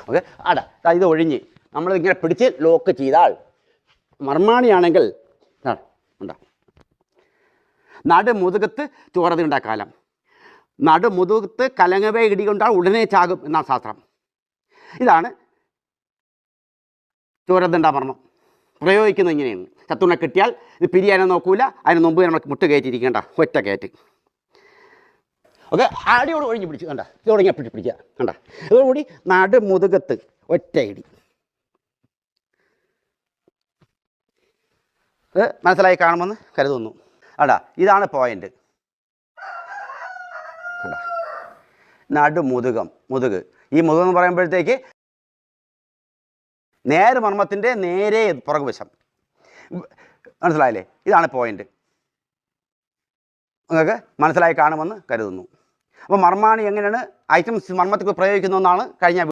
Okay. ഇത് ഒഴിഞ്ഞ് നമ്മളിങ്ങനെ പിടിച്ച് ലോക്ക് ചെയ്താൽ മർമാണിയാണെങ്കിൽ ഉണ്ടാ നടുമുതുകത്ത് ചോരതുണ്ടാക്കാലം, നടുമുതുകത്ത് കലങ്ങവേ ഇടികൊണ്ടാൽ ഉടനെ ചാകും എന്നാണ് ശാസ്ത്രം. ഇതാണ് ചോരദണ്ഡ മർമ്മം പ്രയോഗിക്കുന്നത്. ഇങ്ങനെയാണ്. ശത്രുവിനെ കിട്ടിയാൽ ഇത് പിരിയാനോ നോക്കൂല, അതിന് മുമ്പ് നമുക്ക് മുട്ട് കയറ്റിയിരിക്കേണ്ട ഒറ്റ കയറ്റ്. ഓക്കെ. അടിയോട് ഒഴിഞ്ഞ് പിടിച്ച് കണ്ട, ഇതോടെ പിടിക്കുക കണ്ട, ഇതോടുകൂടി നടുമുതുകത്ത് ഒറ്റ ഇടി. അത് മനസ്സിലായി കാണുമെന്ന് കരുതുന്നു. ഇതാണ് പോയിന്റ്. കണ്ട, മുതുക്. ഈ മുതുക് എന്ന് പറയുമ്പോഴത്തേക്ക് നേരെ മർമ്മത്തിൻ്റെ നേരെ പുറകുവശം. മനസ്സിലായില്ലേ? ഇതാണ് പോയിന്റ്. നിങ്ങൾക്ക് മനസ്സിലായി കാണുമെന്ന് കരുതുന്നു. അപ്പോൾ മർമാണി എങ്ങനെയാണ് ഐറ്റംസ് മർമ്മത്തിൽ പ്രയോഗിക്കുന്നതെന്നാണ് കഴിഞ്ഞ